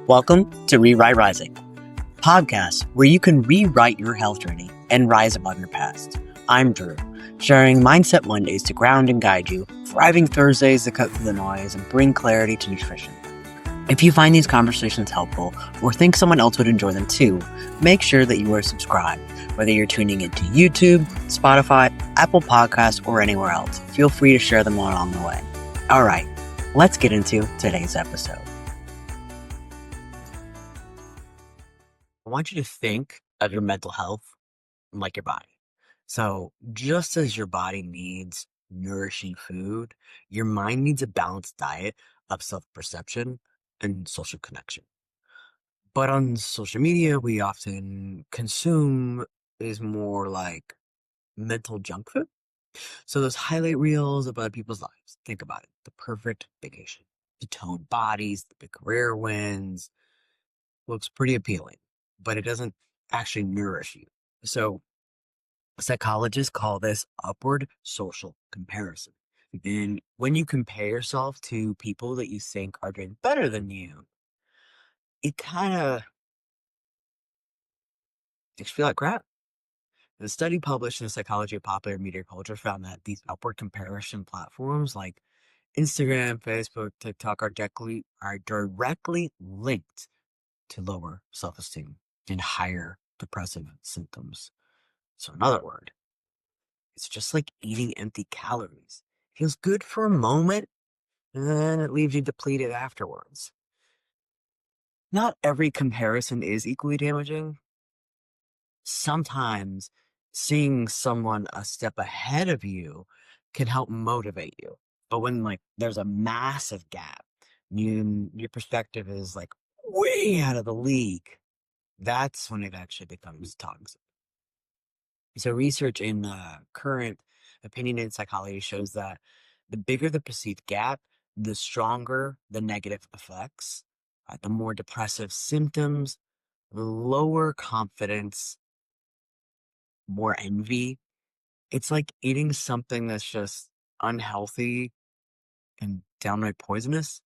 Welcome to Rewrite Rising, podcast where you can rewrite your health journey and rise above your past. I'm Drew, sharing Mindset Mondays to ground and guide you, Thriving Thursdays to cut through the noise and bring clarity to nutrition. If you find these conversations helpful or think someone else would enjoy them too, make sure that you are subscribed. Whether you're tuning into YouTube, Spotify, Apple Podcasts, or anywhere else, feel free to share them along the way. All right, let's get into today's episode. I want you to think of your mental health like your body. So, just as your body needs nourishing food, your mind needs a balanced diet of self perception and social connection. But on social media, we often consume is more like mental junk food. So, those highlight reels of other people's lives, think about it, the perfect vacation, the toned bodies, the big career wins, looks pretty appealing, but it doesn't actually nourish you. So, psychologists call this upward social comparison. And when you compare yourself to people that you think are doing better than you, it kind of makes you feel like crap. The study published in the Psychology of Popular Media Culture found that these upward comparison platforms like Instagram, Facebook, TikTok are directly linked to lower self-esteem and higher depressive symptoms. So in other words, it's just like eating empty calories. Feels good for a moment, and then it leaves you depleted afterwards. Not every comparison is equally damaging. Sometimes seeing someone a step ahead of you can help motivate you. But when there's a massive gap, your perspective is like way out of the league, that's when it actually becomes toxic. So research in current opinionated psychology shows that the bigger the perceived gap, the stronger the negative effects, the more depressive symptoms, lower confidence, more envy. It's like eating something that's just unhealthy and downright poisonous.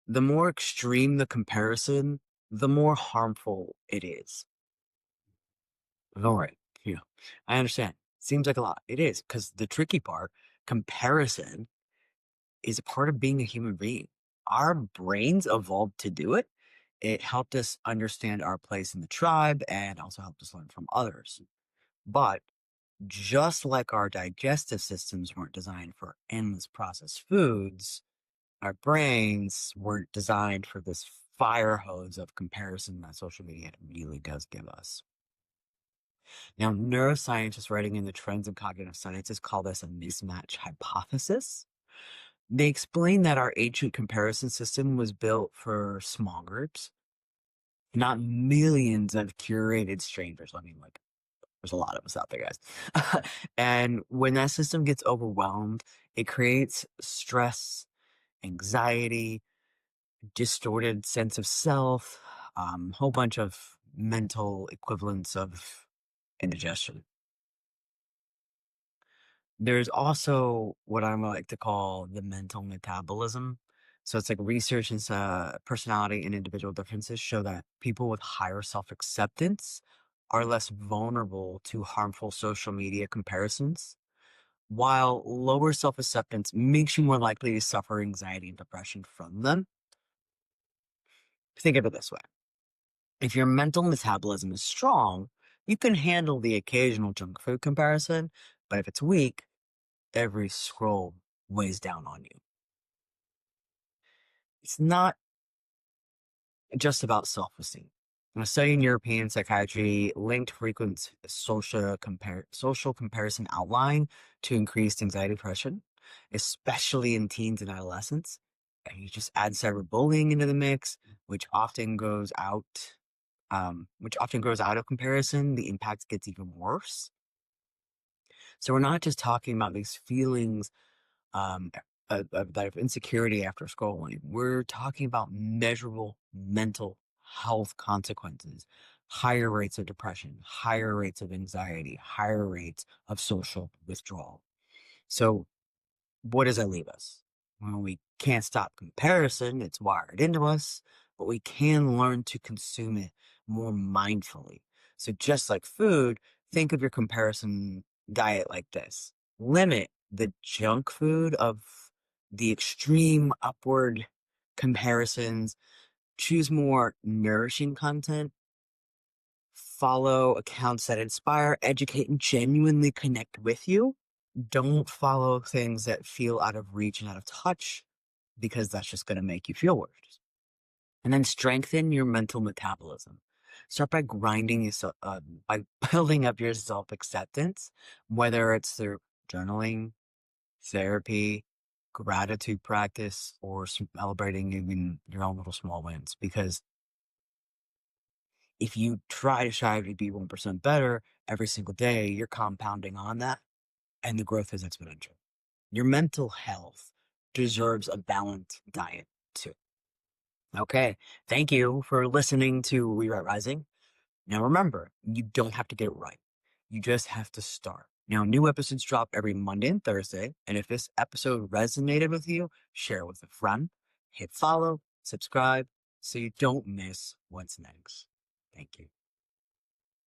The more extreme the comparison, the more harmful it is. All right. Yeah, I understand. Seems like a lot. It is, because the tricky part, comparison, is a part of being a human being. Our brains evolved to do it. It helped us understand our place in the tribe and also helped us learn from others. But just like our digestive systems weren't designed for endless processed foods, our brains weren't designed for this fire hose of comparison that social media really does give us. Now, neuroscientists writing in the Trends in Cognitive Sciences call this a mismatch hypothesis. They explain that our ancient comparison system was built for small groups, not millions of curated strangers. I mean, there's a lot of us out there, guys. And when that system gets overwhelmed, it creates stress, anxiety, distorted sense of self, whole bunch of mental equivalents of indigestion. There's also what I like to call the mental metabolism. So it's like research into personality and individual differences show that people with higher self-acceptance are less vulnerable to harmful social media comparisons, while lower self-acceptance makes you more likely to suffer anxiety and depression from them. Think of it this way. If your mental metabolism is strong, you can handle the occasional junk food comparison, but if it's weak, every scroll weighs down on you. It's not just about self-esteem. A study in European psychiatry linked frequent social comparison outline to increased anxiety depression, especially in teens and adolescents. And you just add cyberbullying into the mix, which often grows out of comparison. The impact gets even worse. So we're not just talking about these feelings um, of insecurity after scrolling. We're talking about measurable mental health consequences, higher rates of depression, higher rates of anxiety, higher rates of social withdrawal. So, what does that leave us? Well, we can't stop comparison, it's wired into us, but we can learn to consume it more mindfully. So, just like food, think of your comparison diet like this: limit the junk food of the extreme upward comparisons, choose more nourishing content, follow accounts that inspire, educate, and genuinely connect with you. Don't follow things that feel out of reach and out of touch because that's just going to make you feel worse. And then strengthen your mental metabolism. Start by grinding yourself, by building up your self acceptance, whether it's through journaling, therapy, gratitude practice, or celebrating even your own little small wins. Because if you try to strive to be 1% better every single day, you're compounding on that, and the growth is exponential. Your mental health deserves a balanced diet too. Okay. Thank you for listening to Rewrite Rising. Now remember, you don't have to get it right. You just have to start. Now, new episodes drop every Monday and Thursday. And if this episode resonated with you, share it with a friend, hit follow, subscribe so you don't miss what's next. Thank you.